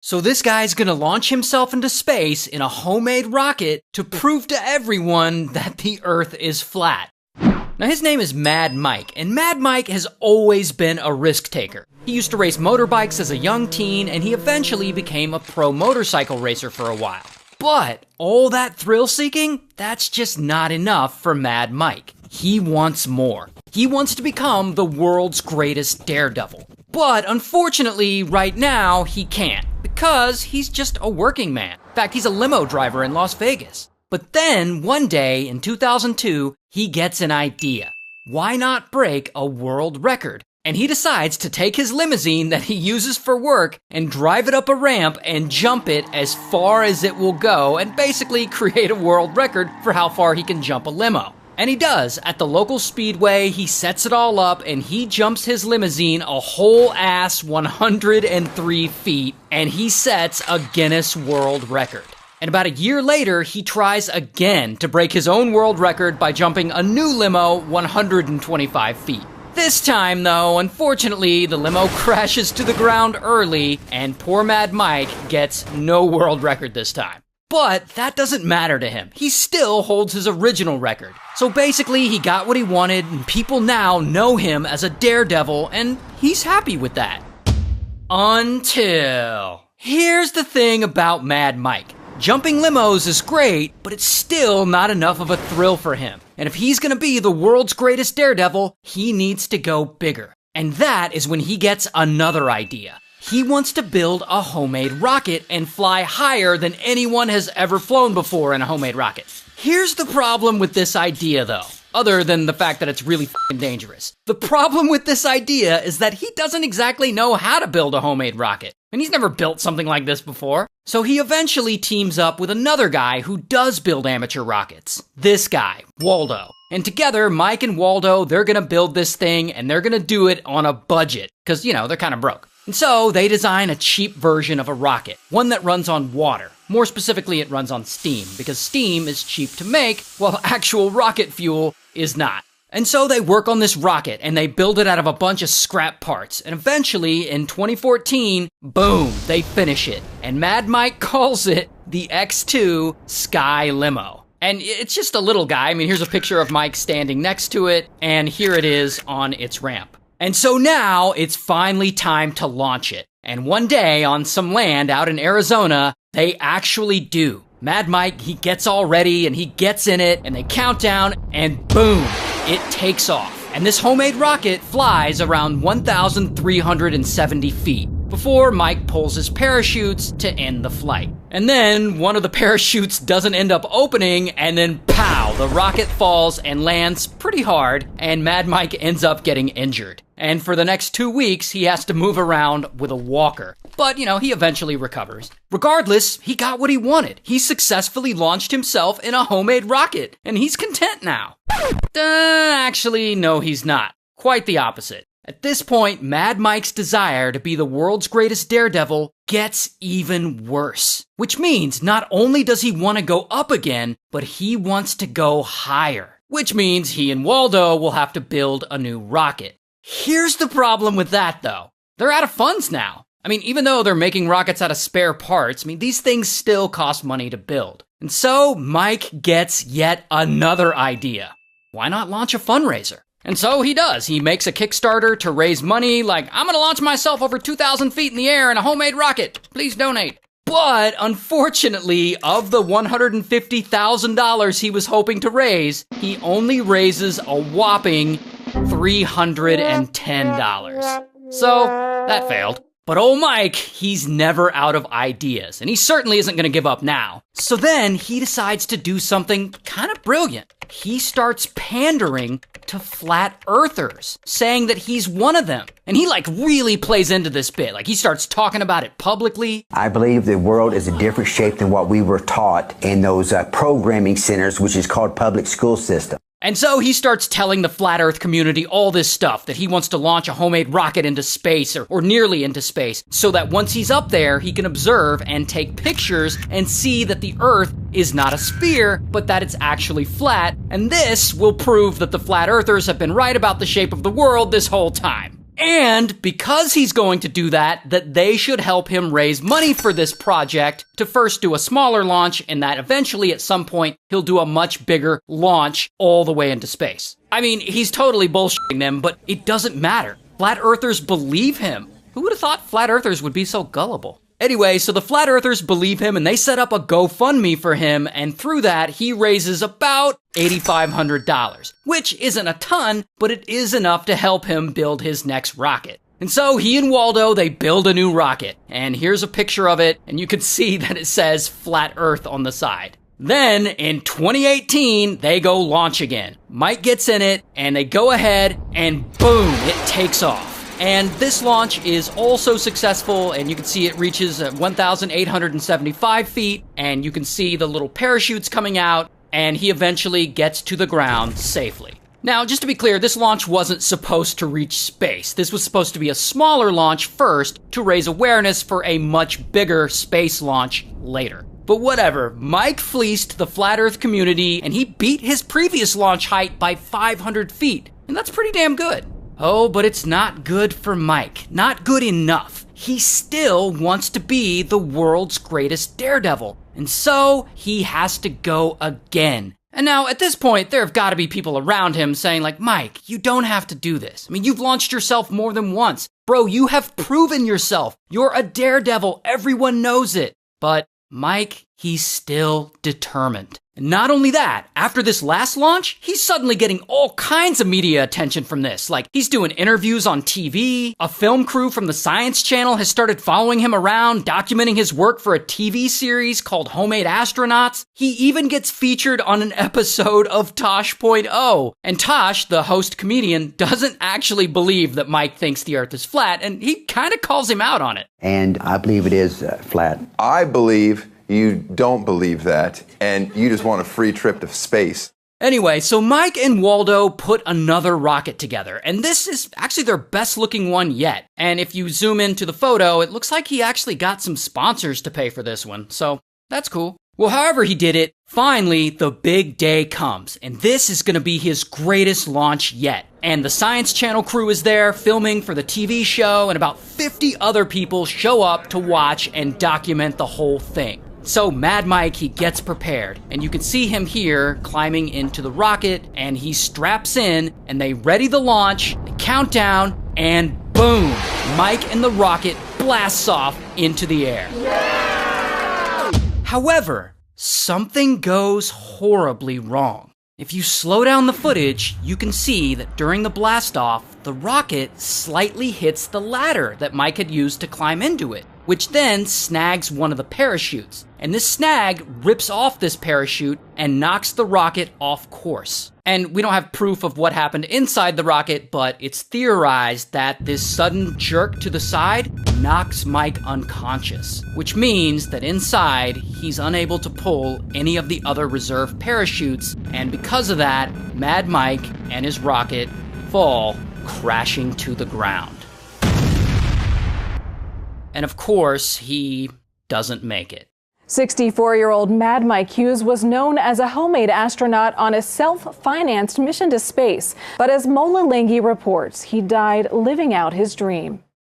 So this guy's gonna launch himself into space in a homemade rocket to prove to everyone that the Earth is flat. Now his name is Mad Mike, and Mad Mike has always been a risk taker. He used to race motorbikes as a young teen, and he eventually became a pro motorcycle racer for a while. But all that thrill seeking, that's just not enough for Mad Mike. He wants more. He wants to become the world's greatest daredevil. But unfortunately, right now, he can't, because he's just a working man. In fact, he's a limo driver in Las Vegas. But then, one day in 2002, he gets an idea. Why not break a world record? And he decides to take his limousine that he uses for work and drive it up a ramp and jump it as far as it will go and basically create a world record for how far he can jump a limo. And he does. At the local speedway, he sets it all up and he jumps his limousine a whole ass 103 feet and he sets a Guinness World Record. And about a year later, he tries again to break his own world record by jumping a new limo 125 feet. This time, though, unfortunately, the limo crashes to the ground early and poor Mad Mike gets no world record this time. But that doesn't matter to him. He still holds his original record. So basically, he got what he wanted, and people now know him as a daredevil, and he's happy with that. Until... Here's the thing about Mad Mike. Jumping limos is great, but it's still not enough of a thrill for him. And if he's gonna be the world's greatest daredevil, he needs to go bigger. And that is when he gets another idea. He wants to build a homemade rocket and fly higher than anyone has ever flown before in a homemade rocket. Here's the problem with this idea, though, other than the fact that it's really f***ing dangerous. The problem with this idea is that he doesn't exactly know how to build a homemade rocket, and he's never built something like this before. So he eventually teams up with another guy who does build amateur rockets. This guy, Waldo. And together, Mike and Waldo, they're gonna build this thing, and they're gonna do it on a budget, because, you know, they're kind of broke. And so they design a cheap version of a rocket, one that runs on water. More specifically, it runs on steam, because steam is cheap to make, while actual rocket fuel is not. And so they work on this rocket, and they build it out of a bunch of scrap parts. And eventually, in 2014, boom, they finish it. And Mad Mike calls it the X2 Sky Limo. And it's just a little guy. I mean, here's a picture of Mike standing next to it, and here it is on its ramp. And so now, it's finally time to launch it. And one day, on some land out in Arizona, they actually do. Mad Mike, he gets all ready, and he gets in it, and they count down, and boom, it takes off. And this homemade rocket flies around 1,370 feet before Mike pulls his parachutes to end the flight. And then one of the parachutes doesn't end up opening, and then pow, the rocket falls and lands pretty hard, and Mad Mike ends up getting injured. And for the next 2 weeks, he has to move around with a walker. But, you know, he eventually recovers. Regardless, he got what he wanted. He successfully launched himself in a homemade rocket, and he's content now. Actually, no, he's not. Quite the opposite. At this point, Mad Mike's desire to be the world's greatest daredevil gets even worse. Which means not only does he want to go up again, but he wants to go higher. Which means he and Waldo will have to build a new rocket. Here's the problem with that, though. They're out of funds now. I mean, even though they're making rockets out of spare parts, I mean, these things still cost money to build. And so Mike gets yet another idea. Why not launch a fundraiser? And so he does. He makes a Kickstarter to raise money, like, I'm gonna launch myself over 2,000 feet in the air in a homemade rocket. Please donate. But unfortunately, of the $150,000 he was hoping to raise, he only raises a whopping $310. So that failed. But old Mike, he's never out of ideas, and he certainly isn't going to give up now. So then he decides to do something kind of brilliant. He starts pandering to flat earthers, saying that he's one of them. And he really plays into this bit. He starts talking about it publicly. I believe the world is a different shape than what we were taught in those programming centers, which is called public school system. And so he starts telling the flat earth community all this stuff, that he wants to launch a homemade rocket into space, or nearly into space, so that once he's up there, he can observe and take pictures and see that the earth is not a sphere, but that it's actually flat, and this will prove that the flat earthers have been right about the shape of the world this whole time. And because he's going to do that they should help him raise money for this project to first do a smaller launch, and that eventually at some point he'll do a much bigger launch all the way into space. I mean, he's totally bullshitting them, but it doesn't matter. Flat Earthers believe him. Who would have thought Flat Earthers would be so gullible? Anyway, so the Flat Earthers believe him and they set up a GoFundMe for him, and through that he raises about $8,500, which isn't a ton, but it is enough to help him build his next rocket. And so he and Waldo, they build a new rocket, and here's a picture of it, and you can see that it says Flat Earth on the side. Then, in 2018, they go launch again. Mike gets in it, and they go ahead, and boom, it takes off. And this launch is also successful, and you can see it reaches 1,875 feet, and you can see the little parachutes coming out, and he eventually gets to the ground safely. Now, just to be clear, this launch wasn't supposed to reach space. This was supposed to be a smaller launch first to raise awareness for a much bigger space launch later. But whatever, Mike fleeced the Flat Earth community, and he beat his previous launch height by 500 feet, and that's pretty damn good. Oh, but it's not good for Mike. Not good enough. He still wants to be the world's greatest daredevil. And so he has to go again. And now at this point, there have got to be people around him saying like, Mike, you don't have to do this. I mean, you've launched yourself more than once. Bro, you have proven yourself. You're a daredevil. Everyone knows it. But Mike, he's still determined. And not only that, after this last launch, he's suddenly getting all kinds of media attention from this. Like, he's doing interviews on TV, a film crew from the Science Channel has started following him around, documenting his work for a TV series called Homemade Astronauts. He even gets featured on an episode of Tosh.0. And Tosh, the host comedian, doesn't actually believe that Mike thinks the Earth is flat, and he kind of calls him out on it. And I believe it is flat. I believe you don't believe that, and you just want a free trip to space. Anyway, so Mike and Waldo put another rocket together, and this is actually their best looking one yet. And if you zoom into the photo, it looks like he actually got some sponsors to pay for this one, so that's cool. Well, however he did it, finally the big day comes, and this is gonna be his greatest launch yet. And the Science Channel crew is there filming for the TV show, and about 50 other people show up to watch and document the whole thing. So Mad Mike, he gets prepared, and you can see him here climbing into the rocket, and he straps in, and they ready the launch, they count down, and boom! Mike and the rocket blasts off into the air. Yeah! However, something goes horribly wrong. If you slow down the footage, you can see that during the blast off, the rocket slightly hits the ladder that Mike had used to climb into it, which then snags one of the parachutes. And this snag rips off this parachute and knocks the rocket off course. And we don't have proof of what happened inside the rocket, but it's theorized that this sudden jerk to the side knocks Mike unconscious, which means that inside, he's unable to pull any of the other reserve parachutes, and because of that, Mad Mike and his rocket fall crashing to the ground. And of course, he doesn't make it. 64-year-old Mad Mike Hughes was known as a homemade astronaut on a self-financed mission to space. But as Mola Lenghi reports, he died living out his dream.